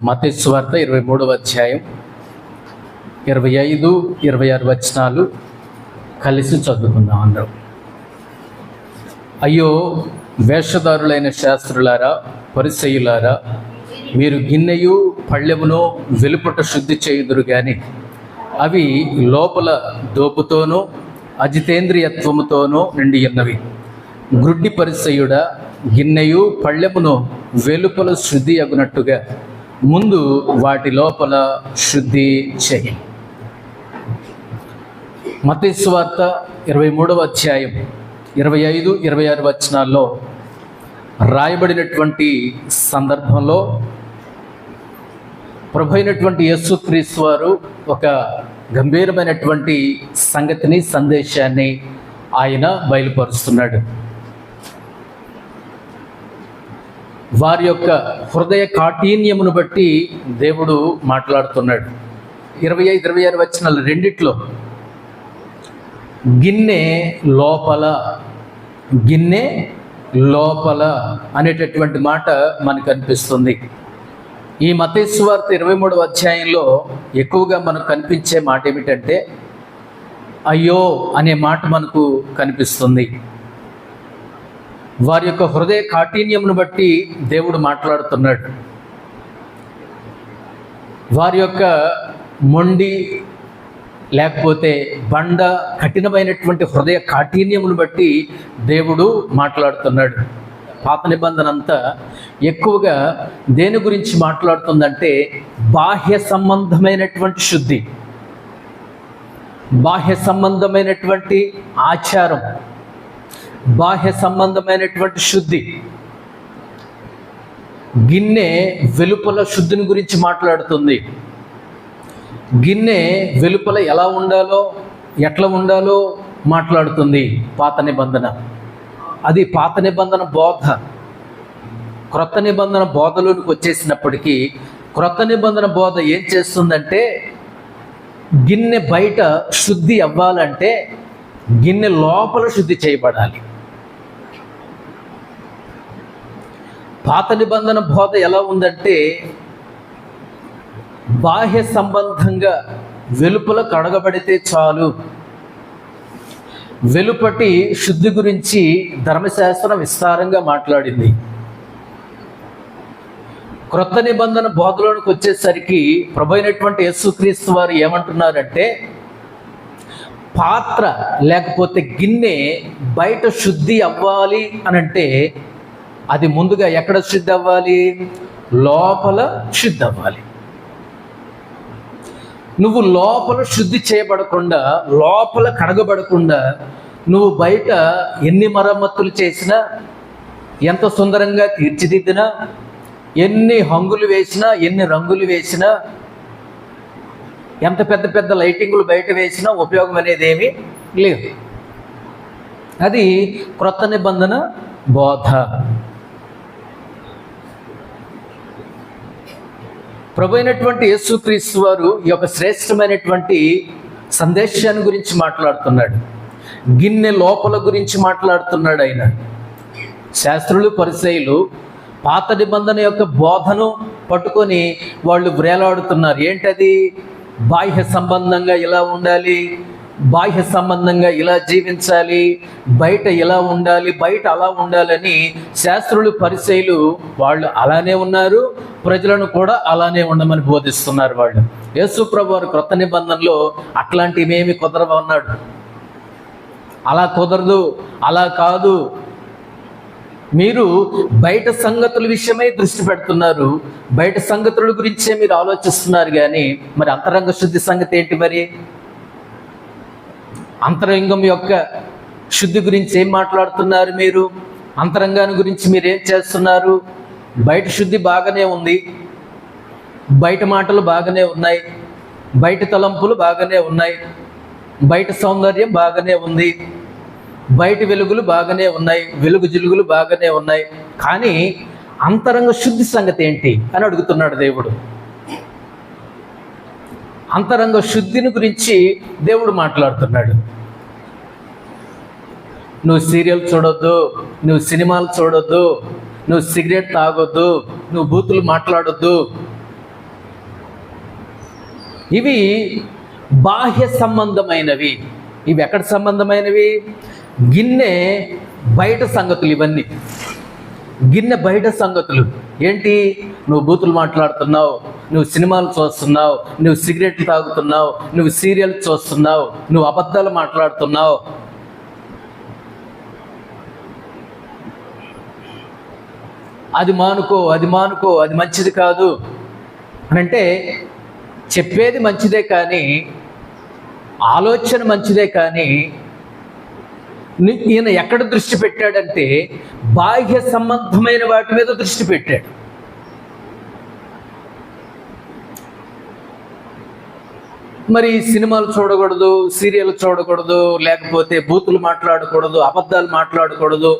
మత్తయి సువార్త 23వ అధ్యాయం 25, 26 వచనాలు కలిసి చదువుకుందాం అందరం. అయ్యో వేషధారులైన శాస్త్రులారా, పరిసయ్యులారా, మీరు గిన్నెయు పళ్ళెమును వెలుపట శుద్ధి చేయుదురు గాని అవి లోపల దోపుతోనూ అజితేంద్రియత్వముతోనూ నిండి ఉన్నవి. గ్రుడ్డి పరిసయ్యుడా, గిన్నెయు పళ్ళెమును వెలుపల శుద్ధి అగునట్టుగా ముందు వాటి లోపల శుద్ధి చేయి. మత్తయి సువార్త 23వ అధ్యాయం 25, 26 వచనాల్లో రాయబడినటువంటి సందర్భంలో ప్రభు అయినటువంటి యేసుక్రీస్తు వారు ఒక గంభీరమైనటువంటి సంగతిని, సందేశాన్ని ఆయన బయలుపరుస్తున్నాడు. వారి యొక్క హృదయ కాఠిన్యమును బట్టి దేవుడు మాట్లాడుతున్నాడు. 25, 26 వచనాలు రెండిట్లో గిన్నె లోపల అనేటటువంటి మాట మనకు అనిపిస్తుంది. ఈ మత్తయి సువార్త 23వ అధ్యాయంలో ఎక్కువగా మనకు కనిపించే మాట ఏమిటంటే అయ్యో అనే మాట మనకు కనిపిస్తుంది. వారి యొక్క హృదయ కాఠిన్యమును బట్టి దేవుడు మాట్లాడుతున్నాడు. వారి యొక్క మొండి లేకపోతే బండ కఠినమైనటువంటి హృదయ కాఠిన్యమును బట్టి దేవుడు మాట్లాడుతున్నాడు. పాత నిబంధన అంతా ఎక్కువగా దేని గురించి మాట్లాడుతుందంటే బాహ్య సంబంధమైనటువంటి శుద్ధి, బాహ్య సంబంధమైనటువంటి ఆచారం, బాహ్య సంబంధమైనటువంటి శుద్ధి. గిన్నె వెలుపల శుద్ధిని గురించి మాట్లాడుతుంది. గిన్నె వెలుపల ఎలా ఉండాలో, ఎట్లా ఉండాలో మాట్లాడుతుంది పాత నిబంధన. అది పాత నిబంధన బోధ. క్రొత్త నిబంధన బోధలోనికి వచ్చేసినప్పటికీ క్రొత్త నిబంధన బోధ ఏం చేస్తుందంటే గిన్నె బయట శుద్ధి అవ్వాలంటే గిన్నె లోపల శుద్ధి చేయబడాలి. పాత నిబంధన బోధ ఎలా ఉందంటే బాహ్య సంబంధంగా వెలుపల కడగబడితే చాలు. వెలుపటి శుద్ధి గురించి ధర్మశాస్త్రం విస్తారంగా మాట్లాడింది. క్రొత్త నిబంధన బోధలోనికి వచ్చేసరికి ప్రభు అయినటువంటి యేసుక్రీస్తు వారు ఏమంటున్నారంటే పాత్ర లేకపోతే గిన్నె బయట శుద్ధి అవ్వాలి అనంటే అది ముందుగా ఎక్కడ శుద్ధి అవ్వాలి? లోపల శుద్ధి అవ్వాలి. నువ్వు లోపల శుద్ధి చేయబడకుండా, లోపల కడగబడకుండా నువ్వు బయట ఎన్ని మరమ్మతులు చేసినా, ఎంత సుందరంగా తీర్చిదిద్దినా, ఎన్ని హంగులు వేసినా, ఎన్ని రంగులు వేసినా, ఎంత పెద్ద పెద్ద లైటింగులు బయట వేసినా ఉపయోగం అనేది ఏమీ లేదు. అది క్రొత్త నిబంధన బోధ. ప్రభు అయినటువంటి యేసుక్రీస్తు వారు ఈ యొక్క శ్రేష్టమైనటువంటి సందేశాన్ని గురించి మాట్లాడుతున్నాడు. గిన్నె లోపల గురించి మాట్లాడుతున్నాడు ఆయన. శాస్త్రులు, పరిసయ్యులు పాత నిబంధన యొక్క బోధను పట్టుకొని వాళ్ళు వ్రేలాడుతున్నారు. ఏంటది? బాహ్య సంబంధంగా ఇలా ఉండాలి, బాహ్య సంబంధంగా ఇలా జీవించాలి, బయట ఇలా ఉండాలి, బయట అలా ఉండాలని శాస్త్రులు, పరిసయ్యులు వాళ్ళు అలానే ఉన్నారు. ప్రజలను కూడా అలానే ఉండమని బోధిస్తున్నారు వాళ్ళు. యేసు ప్రభు వారు క్రొత్త నిబంధనలో అట్లాంటివేమీ కుదరవు అన్నాడు. అలా కుదరదు, అలా కాదు. మీరు బయట సంగతుల విషయమై దృష్టి పెడుతున్నారు, బయట సంగతుల గురించే మీరు ఆలోచిస్తున్నారు. కానీ మరి అంతరంగ శుద్ధి సంగతి ఏంటి? మరి అంతరంగం యొక్క శుద్ధి గురించి ఏం మాట్లాడుతున్నారు మీరు? అంతరంగాన్ని గురించి మీరు ఏం చేస్తున్నారు? బయట శుద్ధి బాగానే ఉంది, బయట మాటలు బాగానే ఉన్నాయి, బయట తలంపులు బాగానే ఉన్నాయి, బయట సౌందర్యం బాగానే ఉంది, బయట వెలుగులు బాగానే ఉన్నాయి, వెలుగు జిలుగులు బాగానే ఉన్నాయి. కానీ అంతరంగ శుద్ధి సంగతి ఏంటి అని అడుగుతున్నాడు దేవుడు. అంతరంగ శుద్ధిని గురించి దేవుడు మాట్లాడుతున్నాడు. నువ్వు సీరియల్ చూడొద్దు, నువ్వు సినిమాలు చూడొద్దు, నువ్వు సిగరెట్ తాగొద్దు, నువ్వు బూతులు మాట్లాడొద్దు, ఇవి బాహ్య సంబంధమైనవి. ఇవి ఎక్కడ సంబంధమైనవి? గిన్నె బయట సంగతులు. ఇవన్నీ గిన్నె బయట సంగతులు. ఏంటి? నువ్వు బూతులు మాట్లాడుతున్నావు, నువ్వు సినిమాలు చూస్తున్నావు, నువ్వు సిగరెట్లు తాగుతున్నావు, నువ్వు సీరియల్ చూస్తున్నావు, నువ్వు అబద్ధాలు మాట్లాడుతున్నావు, అది మానుకో, అది మానుకో, అది మంచిది కాదు అని అంటే చెప్పేది మంచిదే కానీ, ఆలోచన మంచిదే కానీ, ఈయన ఎక్కడ దృష్టి పెట్టాడంటే బాహ్య సంబంధమైన వాటి మీద దృష్టి పెట్టాడు. మరి సినిమాలు చూడకూడదు, సీరియల్ చూడకూడదు, లేకపోతే బూతులు మాట్లాడకూడదు, అబద్ధాలు మాట్లాడకూడదు,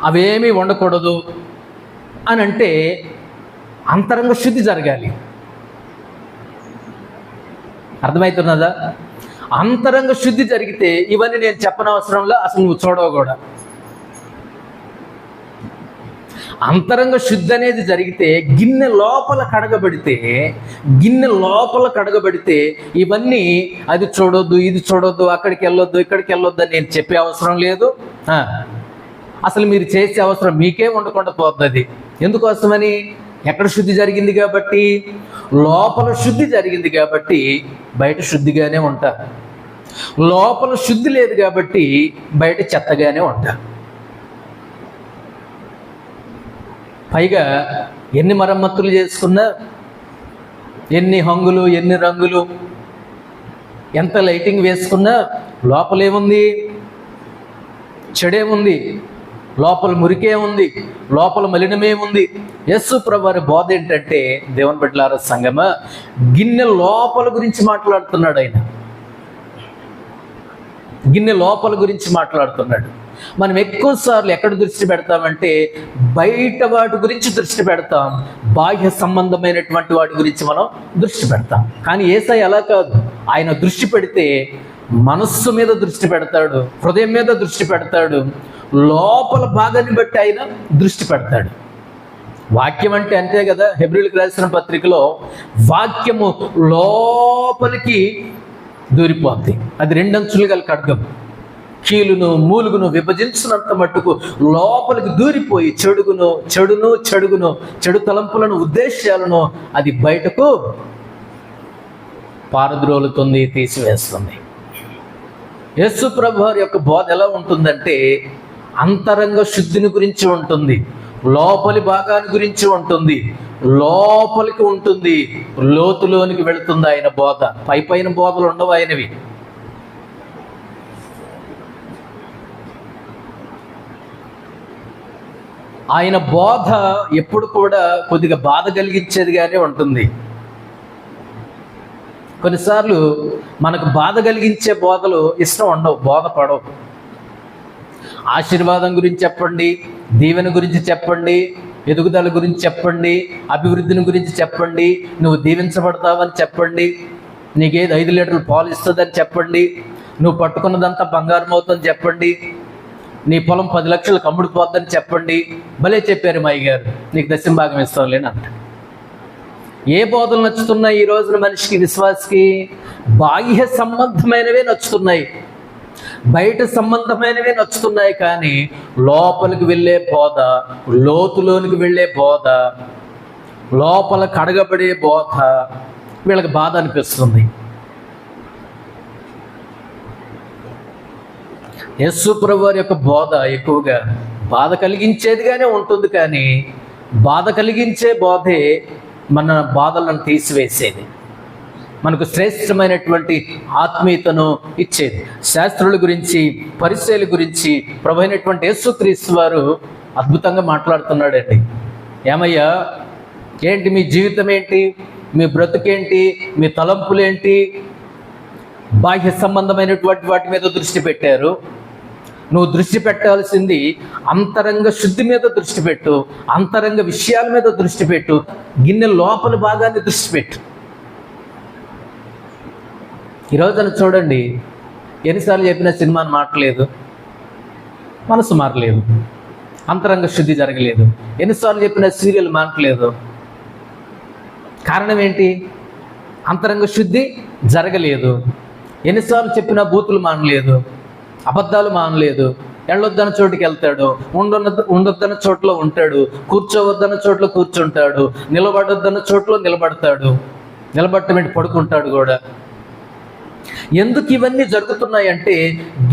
అవేమీ ఉండకూడదు అని అంటే అంతరంగ శుద్ధి జరగాలి. అర్థమవుతున్నదా? అంతరంగ శుద్ధి జరిగితే ఇవన్నీ నేను చెప్పనవసరంలో అసలు నువ్వు చూడవు కూడా. అంతరంగ శుద్ధి అనేది జరిగితే గిన్నె లోపల కడగబడితే ఇవన్నీ అది చూడొద్దు, ఇది చూడొద్దు, అక్కడికి వెళ్ళొద్దు, ఇక్కడికి వెళ్ళొద్దు అని నేను చెప్పే అవసరం లేదు. అసలు మీరు చేసే అవసరం మీకే ఉండకుండా పోతుంది. ఎందుకోసమని? ఎక్కడ శుద్ధి జరిగింది కాబట్టి, లోపల శుద్ధి జరిగింది కాబట్టి బయట శుద్ధిగానే ఉంటారు. లోపల శుద్ధి లేదు కాబట్టి బయట చెత్తగానే ఉంటారు. పైగా ఎన్ని మరమ్మతులు చేసుకున్నా, ఎన్ని హంగులు, ఎన్ని రంగులు, ఎంత లైటింగ్ వేసుకున్నా లోపలేముంది? చెడేముంది, లోపల మురికే ఉంది, లోపల మలినమే ఉంది. యేసు ప్రభువారి బోధ ఏంటంటే, దేవుని బిడ్డలారా సంగమా, గిన్నె లోపల గురించి మాట్లాడుతున్నాడు ఆయన. గిన్నె లోపల గురించి మాట్లాడుతున్నాడు. మనం ఎక్కువసార్లు ఎక్కడ దృష్టి పెడతామంటే బయట వాటి గురించి దృష్టి పెడతాం, బాహ్య సంబంధమైనటువంటి వాటి గురించి మనం దృష్టి పెడతాం. కానీ యేసయ్య అలా కాదు. ఆయన దృష్టి పెడితే మనస్సు మీద దృష్టి పెడతాడు, హృదయం మీద దృష్టి పెడతాడు, లోపల భాగాన్ని బట్టి ఆయన దృష్టి పెడతాడు. వాక్యం అంటే అంతే కదా. హెబ్రీయులకు రాసిన పత్రికలో వాక్యము లోపలికి దూరిపోద్ది. అది రెండంచులు గల ఖడ్గం, కీలును మూలుగును విభజించినంత మట్టుకు లోపలికి దూరిపోయి చెడు తలంపులను, ఉద్దేశాలను అది బయటకు పారద్రోలుతుంది, తీసివేస్తుంది. యేసు ప్రభువారి యొక్క బోధ ఎలా ఉంటుందంటే అంతరంగ శుద్ధిని గురించి ఉంటుంది, లోపలి భాగాన్ని గురించి ఉంటుంది, లోపలికి ఉంటుంది, లోతులోనికి వెళుతుంది ఆయన బోధ. పైన బోధలు ఉండవు ఆయనవి. ఆయన బోధ ఎప్పుడు కూడా కొద్దిగా బాధ కలిగించేదిగానే ఉంటుంది. కొన్నిసార్లు మనకు బాధ కలిగించే బోధలు ఇష్టం ఉండవు, బోధపడవు. ఆశీర్వాదం గురించి చెప్పండి, దీవెన గురించి చెప్పండి, ఎదుగుదల గురించి చెప్పండి, అభివృద్ధిని గురించి చెప్పండి, నువ్వు దీవించబడతావని చెప్పండి, నీకేది 5 లీటర్లు పాలు ఇస్తుందని చెప్పండి, నువ్వు పట్టుకున్నదంతా బంగారం అవుతుందని చెప్పండి, నీ పొలం 10 లక్షలకు అమ్ముడుపోద్దని చెప్పండి. భలే చెప్పారు మా అయ్యగారు, నీకు దశంభాగం ఇస్తాంలేని అంట. ఏ బోధలు నచ్చుతున్నాయి ఈ రోజున మనిషికి, విశ్వాసికి? బాహ్య సంబంధమైనవే నచ్చుతున్నాయి, బయట సంబంధమైనవే నచ్చుతున్నాయి. కానీ లోపలికి వెళ్ళే బోధ, లోతులోనికి వెళ్ళే బోధ, లోపల కడగబడే బోధ వీళ్ళకి బాధ అనిపిస్తుంది. యేసు ప్రభువారి యొక్క బోధ ఎక్కువగా బాధ కలిగించేదిగానే ఉంటుంది. కానీ బాధ కలిగించే బోధే మన బాధలను తీసివేసేది, మనకు శ్రేష్టమైనటువంటి ఆత్మీయతను ఇచ్చేది. శాస్త్రుల గురించి, పరిచయుల గురించి ప్రభు అయినటువంటి యేసుక్రీస్తు వారు అద్భుతంగా మాట్లాడుతున్నాడండి. ఏమయ్యా, ఏంటి మీ జీవితం ఏంటి, మీ బ్రతుకేంటి, మీ తలంపులేంటి? బాహ్య సంబంధమైనటువంటి వాటి మీద దృష్టి పెట్టారు. నువ్వు దృష్టి పెట్టాల్సింది అంతరంగ శుద్ధి మీద దృష్టి పెట్టు, అంతరంగ విషయాల మీద దృష్టి పెట్టు, గిన్నె లోపల భాగాన్ని దృష్టి పెట్టు. ఈరోజు చూడండి, ఎన్నిసార్లు చెప్పిన సినిమాని మారలేదు, మనసు మారలేదు, అంతరంగ శుద్ధి జరగలేదు. ఎన్నిసార్లు చెప్పిన సీరియల్ మారలేదు, కారణం ఏంటి? అంతరంగ శుద్ధి జరగలేదు. ఎన్నిసార్లు చెప్పినా బూతులు మానలేదు, అబద్ధాలు మానలేదు. వెళ్ళొద్దన్న చోటుకి వెళ్తాడు, ఉండొద్దన్న చోట్ల ఉంటాడు, కూర్చోవద్దన్న చోట్ల కూర్చుంటాడు, నిలబడొద్దన్న చోట్ల నిలబడతాడు, నిలబట్టమేంటి పడుకుంటాడు కూడా. ఎందుకు ఇవన్నీ జరుగుతున్నాయంటే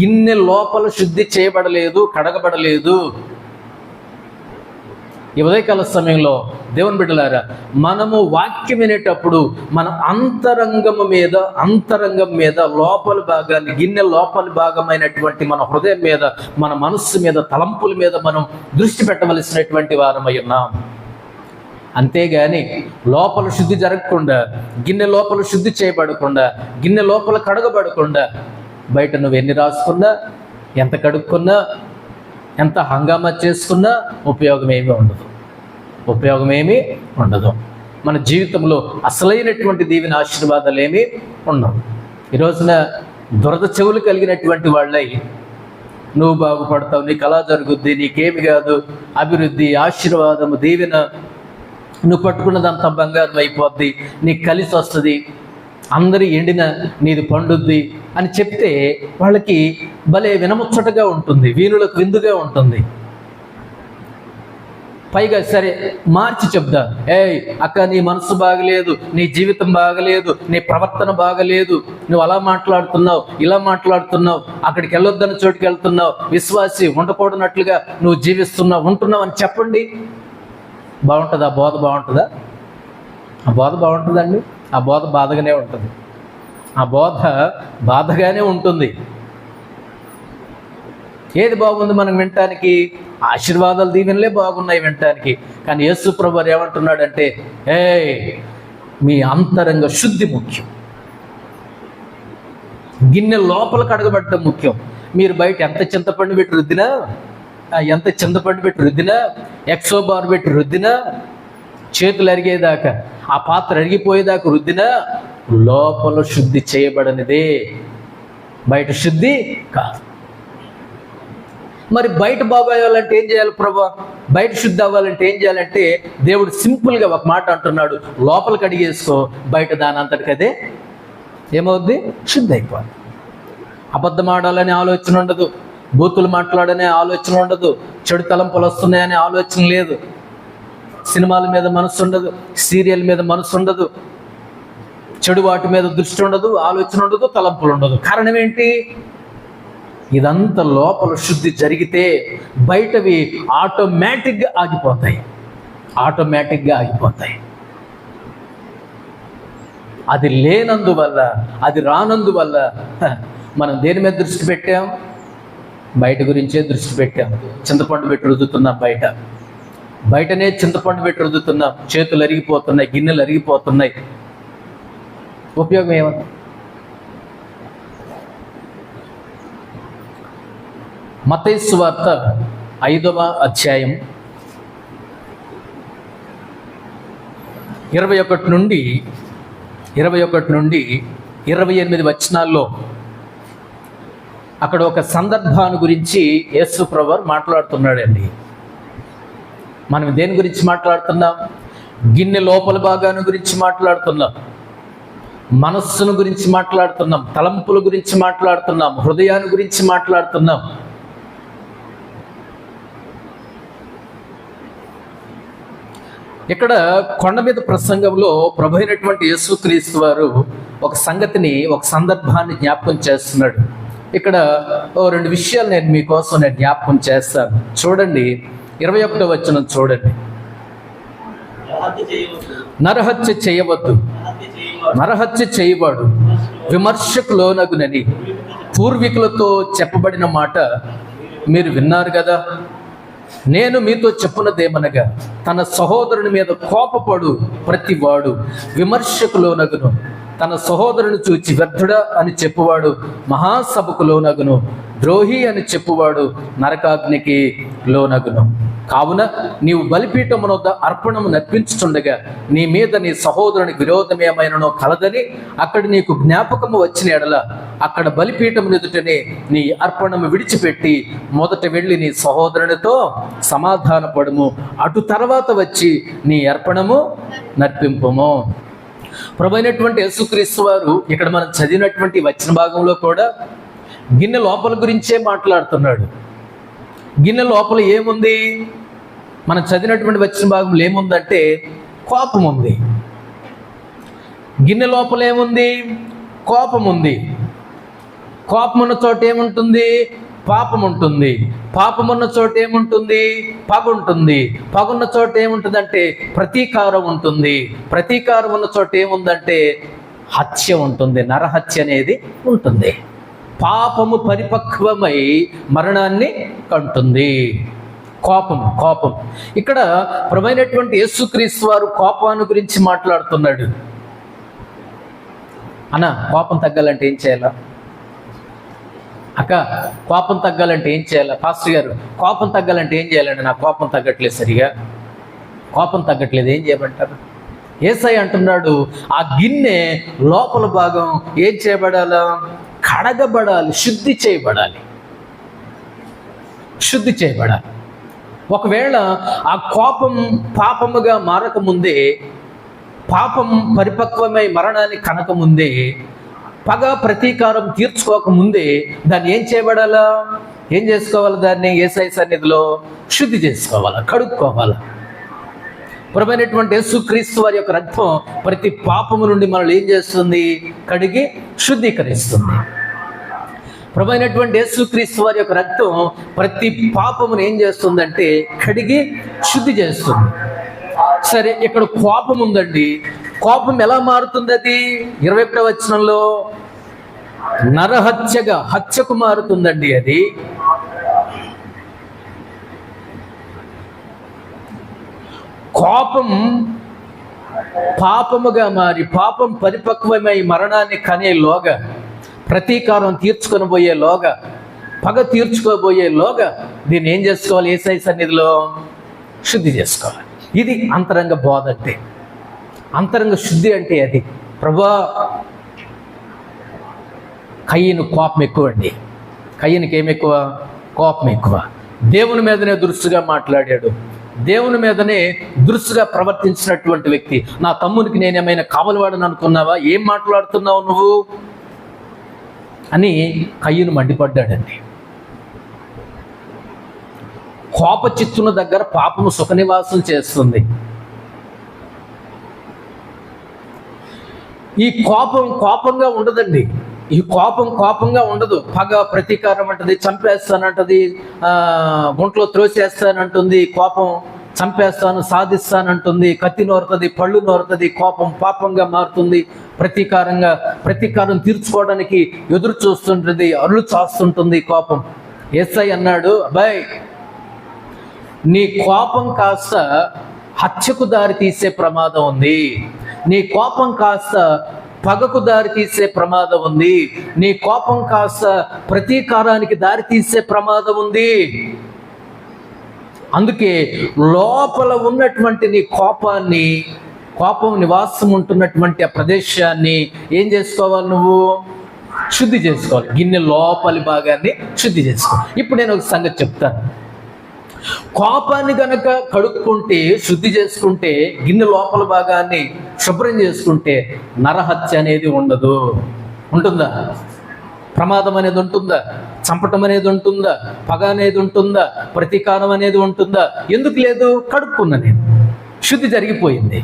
గిన్నె లోపల శుద్ధి చేయబడలేదు, కడగబడలేదు. ఈ ఉదయకాల సమయంలో దేవుని బిడ్డలారా, మనము వాక్యం వినేటప్పుడు మన అంతరంగం మీద లోపల భాగాన్ని, గిన్నె లోపలి భాగమైనటువంటి మన హృదయం మీద, మన మనస్సు మీద, తలంపుల మీద మనం దృష్టి పెట్టవలసినటువంటి వారమై ఉన్నాం. అంతేగాని లోపల శుద్ధి జరగకుండా, గిన్నె లోపల శుద్ధి చేయబడకుండా, గిన్నె లోపల కడగబడకుండా బయట నువ్వు ఎన్ని రాసుకున్నా, ఎంత కడుక్కున్నా, ఎంత హంగామా చేసుకున్నా ఉపయోగమేమీ ఉండదు. మన జీవితంలో అసలైనటువంటి దీవెన ఆశీర్వాదాలు ఏమీ ఉండవు. ఈ రోజున దురద చెవులు కలిగినటువంటి వాళ్ళై నువ్వు బాగుపడతావు, నీకు అలా జరుగుద్ది, నీకేమి కాదు, అభివృద్ధి, ఆశీర్వాదము, దీవెన, నువ్వు పట్టుకున్నదంతా బంగారం అయిపోద్ది, నీకు కలిసి వస్తుంది, అందరి ఎండిన నీది పండుద్ది అని చెప్తే వాళ్ళకి భలే వినముచ్చటగా ఉంటుంది, వీణులకు విందుగా ఉంటుంది. పైగా సరే మార్చి చెప్దా, అక్క నీ మనసు బాగలేదు, నీ జీవితం బాగలేదు, నీ ప్రవర్తన బాగలేదు, నువ్వు అలా మాట్లాడుతున్నావు, ఇలా మాట్లాడుతున్నావు, అక్కడికి వెళ్ళొద్దన్న చోటుకి వెళ్తున్నావు, విశ్వాసి ఉండకూడనట్లుగా నువ్వు ఉంటున్నావు అని చెప్పండి. బాగుంటుందా? ఆ బోధ బాగుంటుందా? ఆ బోధ బాగుంటుందండి? ఆ బోధ బాధగానే ఉంటుంది. బాధగానే ఉంటుంది. ఏది బాగుంది మనం వినటానికి? ఆశీర్వాదాలు, దీవెనలే బాగున్నాయి వినటానికి. కానీ యేసు ప్రభువు ఏమంటున్నాడంటే, మీ అంతరంగ శుద్ధి ముఖ్యం, గిన్నె లోపల కడగబడటం ముఖ్యం. మీరు బయట ఎంత చింతపండు పెట్టి రుద్దినా, ఎక్సోబార్ పెట్టి రుద్దినా, చేతులు అరిగేదాకా, ఆ పాత్ర అరిగిపోయేదాకా రుద్దినా, లోపల శుద్ధి చేయబడనిదే, బయట శుద్ధి కాదు. మరి బయట బాగు అవ్వాలంటే ఏం చేయాలి ప్రభా? బయట శుద్ధి అవ్వాలంటే ఏం చేయాలంటే దేవుడు సింపుల్గా ఒక మాట అంటున్నాడు, లోపల కడిగేసుకో, బయట దాని అంతటికదే ఏమవుద్ది? శుద్ధి అయిపోవాలి. అబద్ధం ఆడాలనే ఆలోచన ఉండదు, బూతులు మాట్లాడనే ఆలోచన ఉండదు, చెడు తలంపులు వస్తున్నాయనే ఆలోచన లేదు, సినిమాల మీద మనసు ఉండదు, సీరియల్ మీద మనసు ఉండదు, చెడు వాటి మీద దృష్టి ఉండదు, ఆలోచన ఉండదు, తలంపులు ఉండదు. కారణం ఏంటి? ఇదంతా లోపల శుద్ధి జరిగితే బయటవి ఆటోమేటిక్గా ఆగిపోతాయి. అది లేనందువల్ల, అది రానందువల్ల మనం దేని మీద దృష్టి పెట్టాం? బయట గురించే దృష్టి పెట్టాం. చింతపండు పెట్టి రుద్దుతున్నాం, బయటనే చింతపండు పెట్టి రుద్దుతున్నాం, చేతులు అరిగిపోతున్నాయి, గిన్నెలు అరిగిపోతున్నాయి. ఉపయోగం ఏమన్నా? మత్తయి సువార్త 5వ అధ్యాయం 21 నుండి 28 వచనాల్లో అక్కడ ఒక సందర్భాన్ని గురించి యేసు ప్రభువు మాట్లాడుతున్నాడండి. మనం దేని గురించి మాట్లాడుతున్నాం? గిన్నె లోపల భాగాన్ని గురించి మాట్లాడుతున్నాం, మనస్సును గురించి మాట్లాడుతున్నాం, తలంపుల గురించి మాట్లాడుతున్నాం, హృదయాన్ని గురించి మాట్లాడుతున్నాం. ఇక్కడ కొండ మీద ప్రసంగంలో ప్రభు అయినటువంటి యేసుక్రీస్తు వారు ఒక సందర్భాన్ని జ్ఞాపకం చేస్తున్నాడు. ఇక్కడ 2 విషయాలు నేను మీకోసం జ్ఞాపకం చేస్తాను. చూడండి, 21వ వచనం చూడండి. నరహత్య చేయవద్దు, నరహత్య చేయవాడు విమర్శకు లోనగునని పూర్వీకులతో చెప్పబడిన మాట మీరు విన్నారు కదా. నేను మీతో చెప్పున్నదేమనగా, తన సహోదరుని మీద కోపపడు ప్రతివాడు విమర్శకు లోనగును, తన సహోదరుని చూచి వ్యర్థుడా అని చెప్పువాడు మహాసభకు లోనగును, ద్రోహి అని చెప్పువాడు నరకాగ్నికి లోనగును. కావున నీవు బలిపీఠమునొద్ద అర్పణము నర్పించుచుండగా నీ మీద నీ సహోదరునికి విరోధమేమైననో కలదని అక్కడి నీకు జ్ఞాపకము వచ్చిన ఎడల అక్కడ బలిపీఠం ఎదుటనే నీ అర్పణము విడిచిపెట్టి మొదట వెళ్ళి నీ సహోదరునితో సమాధానపడము, అటు తర్వాత వచ్చి నీ అర్పణము నర్పింపము. ప్రభువైనటువంటి యేసుక్రీస్తు వారు ఇక్కడ మనం చదివినటువంటి వచన భాగంలో కూడా గిన్నె లోపల గురించే మాట్లాడుతున్నాడు. గిన్నె లోపల ఏముంది? మనం చదివినటువంటి వచన భాగంలో ఏముందంటే కోపం ఉంది. గిన్నె లోపల ఏముంది? కోపం ఉంది. కోపం ఉన్న చోట ఏముంటుంది? పాపం ఉంటుంది. పాపం ఉన్న చోట ఏముంటుంది? పగ ఉంటుంది. పగ ఉన్న చోట ఏముంటుందంటే ప్రతీకారం ఉంటుంది. ప్రతీకారం ఉన్న చోట ఏముందంటే హత్య ఉంటుంది, నరహత్య అనేది ఉంటుంది. పాపము పరిపక్వమై మరణాన్ని కంటుంది. కోపం కోపం ఇక్కడ ప్రభువైనటువంటి యేసుక్రీస్తు వారు కోపాన్ని గురించి మాట్లాడుతున్నాడు. అన్న, కోపం తగ్గాలంటే ఏం చేయాలా? అక్క, కోపం తగ్గాలంటే ఏం చేయాలా? పాస్టర్ గారు, కోపం తగ్గాలంటే ఏం చేయాలండి? నా కోపం తగ్గట్లేదు, సరిగా కోపం తగ్గట్లేదు, ఏం చేయమంటారు? యేసయ్య అంటున్నాడు, ఆ గిన్నె లోపల భాగం ఏం చేయబడాలా? కడగబడాలి, శుద్ధి చేయబడాలి, శుద్ధి చేయబడాలి. ఒకవేళ ఆ కోపం పాపముగా మారకముందే, పాపం పరిపక్వమై మరణాన్ని కనకముందే, పగ ప్రతీకారం తీర్చుకోకముందే దాన్ని ఏం చేయబడాలా? ఏం చేసుకోవాలి? దాన్ని యేసయ్య సన్నిధిలో శుద్ధి చేసుకోవాలా, కడుక్కోవాలా. ప్రభువైనటువంటి యేసుక్రీస్తు వారి యొక్క రక్తం ప్రతి పాపము నుండి మనల్ని ఏం చేస్తుంది? కడిగి శుద్ధీకరిస్తుంది. ప్రభువైనటువంటి యేసుక్రీస్తు వారి యొక్క రక్తం ప్రతి పాపమును ఏం చేస్తుందంటే కడిగి శుద్ధి చేస్తుంది. సరే, ఇక్కడ కోపం ఉందండి. కోపం ఎలా మారుతుంది? అది 21వ వచనంలో నరహత్యగా, హత్యకు మారుతుందండి. అది కోపం పాపముగా మారి, పాపం పరిపక్వమై మరణాన్ని కనేలోగా, ప్రతీకారం తీర్చుకొని పోయేలోగా, పగ తీర్చుకోబోయేలోగా దీన్ని ఏం చేసుకోవాలి? యేసయ్య సన్నిధిలో శుద్ధి చేసుకోవాలి. ఇది అంతరంగ బోధ అంటే, అంతరంగ శుద్ధి అంటే అది. ప్రభువా, కయ్యను కోపం ఎక్కువ అండి. కయ్యనికి ఏమి ఎక్కువ? కోపం ఎక్కువ. దేవుని మీదనే దురుసుగా మాట్లాడాడు, దేవుని మీదనే దురుసుగా ప్రవర్తించినటువంటి వ్యక్తి. నా తమ్మునికి నేనేమైనా కావలివాడని అనుకున్నావా? ఏం మాట్లాడుతున్నావు నువ్వు అని కయ్యను మండిపడ్డాడండి. కోప చిత్తున దగ్గర పాపము సుఖనివాసం చేస్తుంది. ఈ కోపం కోపంగా ఉండదండి. ఈ కోపం కోపంగా ఉండదు. పగ ప్రతీకారం అంటది, చంపేస్తానంటది, గుంట్లో త్రోసేస్తానంటుంది. కోపం చంపేస్తాను, సాధిస్తానంటుంది. కత్తి నోరుతుంది, పళ్ళు నోరుతుంది. కోపం పాపంగా మారుతుంది. ప్రతీకారం తీర్చుకోవడానికి ఎదురు చూస్తుంటుంది, అరులు చాస్తుంటుంది కోపం. యేసయ్య అన్నాడు, అబ్బాయ్, నీ కోపం కాస్త హత్యకు దారి తీసే ప్రమాదం ఉంది. నీ కోపం కాస్త పగకు దారి తీసే ప్రమాదం ఉంది. నీ కోపం కాస్త ప్రతీకారానికి దారి తీసే ప్రమాదం ఉంది. అందుకే లోపల ఉన్నటువంటి నీ కోపాన్ని, కోపం నివాసం ఉంటున్నటువంటి ఆ ప్రదేశాన్ని ఏం చేసుకోవాలి? నువ్వు శుద్ధి చేసుకోవాలి. గిన్నె లోపలి భాగాన్ని శుద్ధి చేసుకోవాలి. ఇప్పుడు నేను ఒక సంగతి చెప్తాను. కోపాన్ని గనక కడుక్కుంటే, శుద్ధి చేసుకుంటే, గిన్నె లోపల భాగాన్ని శుభ్రం చేసుకుంటే నరహత్య అనేది ఉండదు. ఉంటుందా? ప్రమాదం అనేది ఉంటుందా? చంపటం అనేది ఉంటుందా? పగ అనేది ఉంటుందా? ప్రతీకారం అనేది ఉంటుందా? ఎందుకు లేదు? కడుక్కున్నా నేను, శుద్ధి జరిగిపోయింది.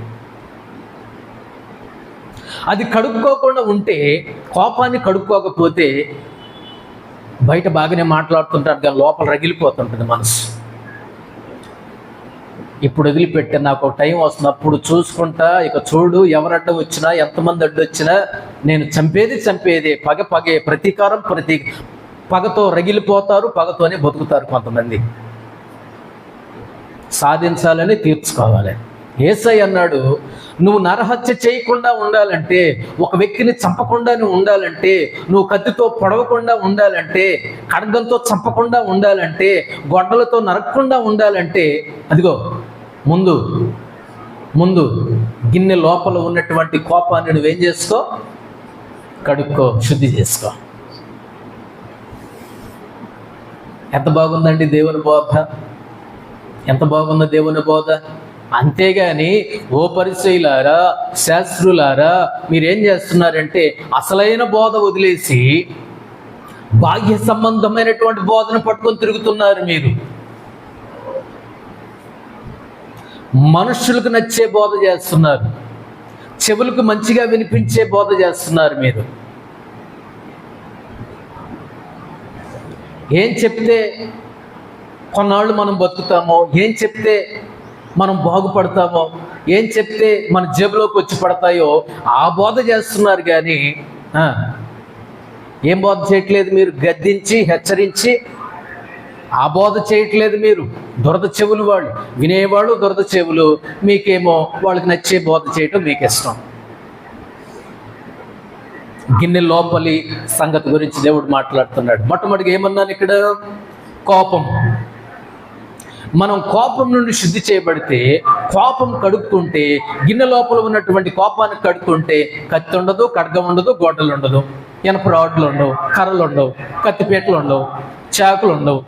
అది కడుక్కోకుండా ఉంటే, కోపాన్ని కడుక్కోకపోతే బయట బాగానే మాట్లాడుతుంటారు కానీ లోపల రగిలిపోతుంటుంది మనసు. ఇప్పుడు వదిలిపెట్టే, నాకు ఒక టైం వస్తున్నప్పుడు చూసుకుంటా, ఇక చూడు, ఎవరడ్డం వచ్చినా, ఎంతమంది అడ్డు వచ్చినా నేను చంపేదే. పగే, ప్రతీకారం పగతో రగిలిపోతారు, పగతోనే బతుకుతారు కొంతమంది. సాధించాలని తీర్చుకోవాలి. యేసయ్య అన్నాడు, నువ్వు నరహత్య చేయకుండా ఉండాలంటే, ఒక వ్యక్తిని చంపకుండా నువ్వు ఉండాలంటే, నువ్వు కత్తితో పొడవకుండా ఉండాలంటే, ఖడ్గంతో చంపకుండా ఉండాలంటే, గొడ్డలతో నరకకుండా ఉండాలంటే, అదిగో ముందు గిన్నె లోపల ఉన్నటువంటి కోపాన్ని నువ్వేం చేసుకో? కడుక్కో, శుద్ధి చేసుకో. ఎంత బాగుందండి దేవుని బోధ, ఎంత బాగుంది దేవుని బోధ. అంతేగాని ఓ పరిచయులారా, శాస్త్రులారా, మీరేం చేస్తున్నారంటే అసలైన బోధ వదిలేసి బాహ్య సంబంధమైనటువంటి బోధన పట్టుకొని తిరుగుతున్నారు. మీరు మనుషులకు నచ్చే బోధ చేస్తున్నారు, చెవులకు మంచిగా వినిపించే బోధ చేస్తున్నారు. మీరు ఏం చెప్తే కొన్నాళ్ళు మనం బతుకుతామో, ఏం చెప్తే మనం బాగుపడతామో, ఏం చెప్తే మన జేబులోకి వచ్చి పడతాయో ఆ బోధ చేస్తున్నారు. కానీ ఏం బోధ చేయట్లేదు మీరు, గద్దించి హెచ్చరించి ఆ బోధ చేయట్లేదు మీరు. దురద చెవులు వాళ్ళు, వినేవాళ్ళు దురద చెవులు, మీకేమో వాళ్ళకి నచ్చే బోధ చేయటం మీకు ఇష్టం. గిన్నె లోపలి సంగతి గురించి దేవుడు మాట్లాడుతున్నాడు. మొట్టమొదటిగా ఏమన్నాను ఇక్కడ? కోపం. మనం కోపం నుండి శుద్ధి చేయబడితే, కోపం కడుక్కుంటే, గిన్నె లోపల ఉన్నటువంటి కోపాన్ని కడుక్కుంటే కత్తి ఉండదు, ఖడ్గం ఉండదు, గొడ్డలు ఉండదు, ఇనప రాడ్లు ఉండవు, కర్రలు ఉండవు, కత్తిపేటలు ఉండవు, చాకులు ఉండవు,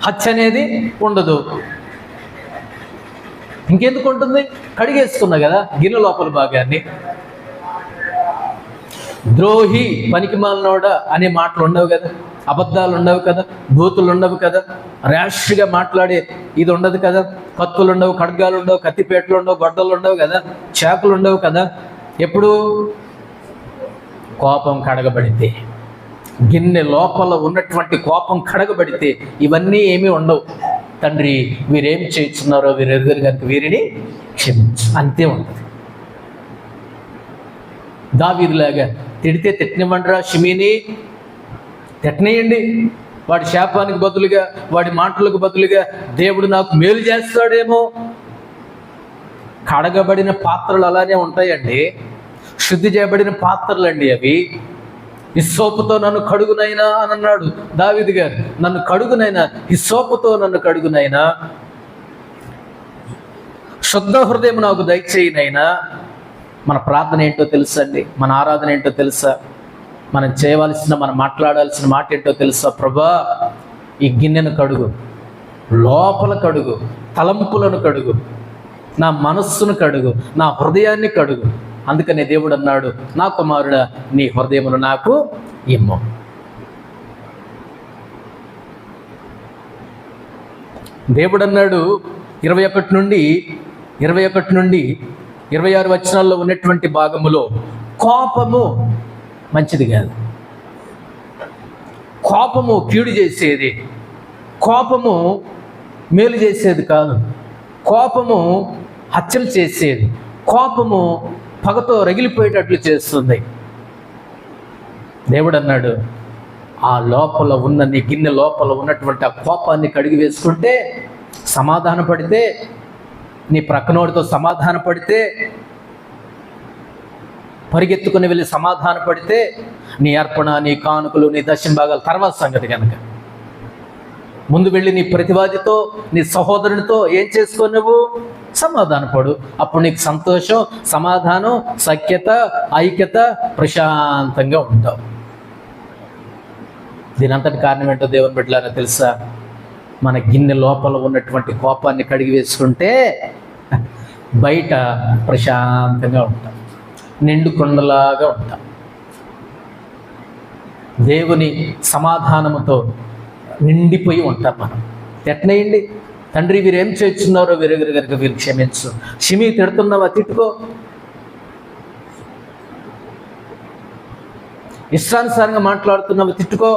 హత్య అనేది ఉండదు. ఇంకెందుకు ఉంటుంది? కడిగేసుకున్నా కదా గిన్నె లోపల భాగాన్ని. ద్రోహి, పనికిమాలినోడా అనే మాటలు ఉండవు కదా, అబద్ధాలు ఉండవు కదా, బూతులు ఉండవు కదా, ర్యాష్గా మాట్లాడే ఇది ఉండదు కదా, కత్తులు ఉండవు, ఖడ్గాలు ఉండవు, కత్తిపేటలు ఉండవు, గొడ్డలు ఉండవు కదా, చాకులు ఉండవు కదా. ఎప్పుడు? కోపం కడగబడితే, గిన్నె లోపల ఉన్నటువంటి కోపం కడగబడితే ఇవన్నీ ఏమీ ఉండవు. తండ్రి వీరేం చేస్తున్నారో వీరెరుగురు కనుక వీరిని క్షమించు, అంతే ఉంటుంది. దావీదులాగా తిడితే తిట్టనివ్వండిరా, షిమీని తిట్టనేయండి. వాడి శాపానికి బదులుగా, వాడి మాటలకు బదులుగా దేవుడు నాకు మేలు చేస్తాడేమో. కడగబడిన పాత్రలు అలానే ఉంటాయండి, శుద్ధి చేయబడిన పాత్రలు అండి అవి. హిస్సోపుతో నన్ను కడుగునైనా అని అన్నాడు దావీదు గారు. నన్ను కడుగునైనా, హిస్సోపుతో నన్ను కడుగునైనా, శుద్ధ హృదయం నాకు దయచేయినైనా. మన ప్రార్థన ఏంటో తెలుసా అండి? మన ఆరాధన ఏంటో తెలుసా? మనం చేయవలసిన, మనం మాట్లాడాల్సిన మాట ఏంటో తెలుసా? ప్రభా, ఈ గిన్నెను కడుగు, లోపల కడుగు, తలంపులను కడుగు, నా మనస్సును కడుగు, నా హృదయాన్ని కడుగు. అందుకనే దేవుడు అన్నాడు, నా కుమారుడా, నీ హృదయమును నాకు ఇమ్ము. దేవుడు అన్నాడు 21 నుండి 26 వచనాల్లో ఉన్నటువంటి భాగములో, కోపము మంచిది కాదు, కోపము కీడు చేసేది, కోపము మేలు చేసేది కాదు, కోపము హత్యలు చేసేది, కోపము పగతో రగిలిపోయేటట్లు చేస్తుంది. దేవుడు అన్నాడు, ఆ లోపల ఉన్న, నీ గిన్నె లోపల ఉన్నటువంటి ఆ కోపాన్ని కడిగి వేసుకుంటే, సమాధాన పడితే, నీ ప్రక్కనోడితో సమాధాన పడితే, పరిగెత్తుకుని వెళ్ళి సమాధాన పడితే, నీ అర్పణ, నీ కానుకలు, నీ దశమ భాగాలు తర్వాత సంగతి. కనుక ముందు వెళ్ళి నీ ప్రతివాదితో, నీ సహోదరునితో ఏం చేసుకో, నువ్వు సమాధానపడు. అప్పుడు నీకు సంతోషం, సమాధానం, సఖ్యత, ఐక్యత, ప్రశాంతంగా ఉంటావు. దీనంతటి కారణం ఏంటో దేవుని బిడ్డలారా తెలుసా? మన గిన్నె లోపల ఉన్నటువంటి కోపాన్ని కడిగి వేసుకుంటే బయట ప్రశాంతంగా ఉంటాం, నిండు కొండలాగా ఉంటాం. దేవుని సమాధానముతో నిండిపోయి ఉంటాం మనం. ఎట్నయండి? తండ్రి వీరేం చేస్తున్నారో వీరెగురు కనుక వీరు క్షమించు. షిమి తిడుతున్నావా? తిట్టుకో. ఇష్టానుసారంగా మాట్లాడుతున్నావా? తిట్టుకో.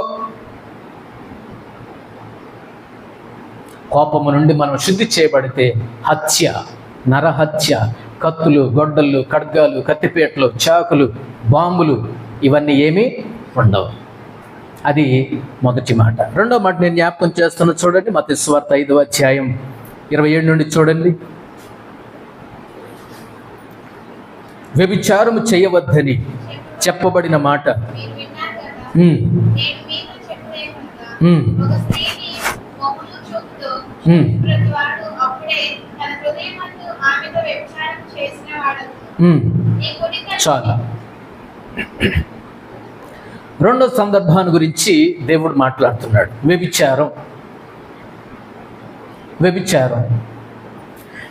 కోపము నుండి మనం శుద్ధి చేయబడితే హత్య, నరహత్య, కత్తులు, గొడ్డళ్ళు, ఖడ్గాలు, కత్తిపేటలు, చాకులు, బాంబులు ఇవన్నీ ఏమీ ఉండవు. అది మొదటి మాట. రెండో మాట నేను జ్ఞాపకం చేస్తున్నా, చూడండి. మత్తయి సువార్త 5వ అధ్యాయం 27 నుండి చూడండి. వ్యభిచారము చేయవద్దని చెప్పబడిన మాట. చాలు. రెండో సందర్భాన్ని గురించి దేవుడు మాట్లాడుతున్నాడు.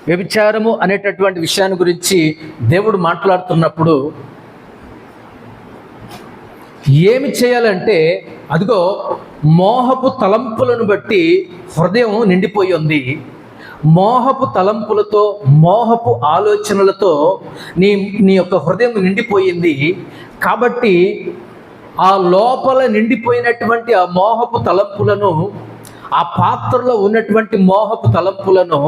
వ్యభిచారము అనేటటువంటి విషయాన్ని గురించి దేవుడు మాట్లాడుతున్నప్పుడు ఏమి చేయాలంటే, అదిగో మోహపు తలంపులను బట్టి హృదయం నిండిపోయి ఉంది. మోహపు తలంపులతో, మోహపు ఆలోచనలతో నీ యొక్క హృదయం నిండిపోయింది. కాబట్టి ఆ లోపల నిండిపోయినటువంటి ఆ మోహపు తలంపులను, ఆ పాత్రలో ఉన్నటువంటి మోహపు తలంపులను,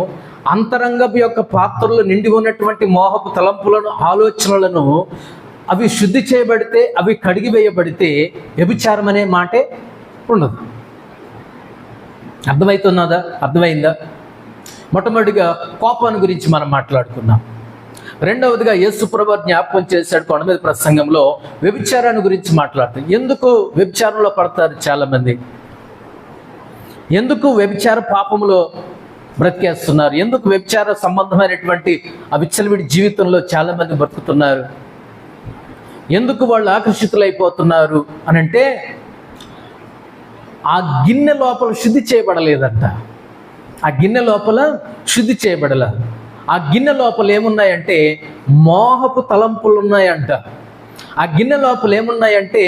అంతరంగపు యొక్క పాత్రలో నిండి ఉన్నటువంటి మోహపు తలంపులను, ఆలోచనలను అవి శుద్ధి చేయబడితే, అవి కడిగి వేయబడితే వ్యభిచారం అనే మాటే ఉండదు. అర్థమైందా? మొట్టమొదటిగా కోపాన్ని గురించి మనం మాట్లాడుకున్నాం. రెండవదిగా యేసు ప్రభువు జ్ఞాపకం చేశాడు కొండ మీద ప్రసంగంలో వ్యభిచారాన్ని గురించి మాట్లాడుతాం. ఎందుకు వ్యభిచారంలో పడతారు చాలామంది? ఎందుకు వ్యభిచార పాపంలో బ్రతికేస్తున్నారు? ఎందుకు వ్యభిచార సంబంధమైనటువంటి ఆ విచ్చలవిడి జీవితంలో చాలామంది బ్రతుకుతున్నారు? ఎందుకు వాళ్ళు ఆకర్షితులైపోతున్నారు అని అంటే, ఆ గిన్నె లోపల శుద్ధి చేయబడలేదంట. ఆ గిన్నె లోపల శుద్ధి చేయబడల. ఆ గిన్నె లోపల ఏమున్నాయంటే మోహపు తలంపులు ఉన్నాయంట. ఆ గిన్నె లోపల ఏమున్నాయంటే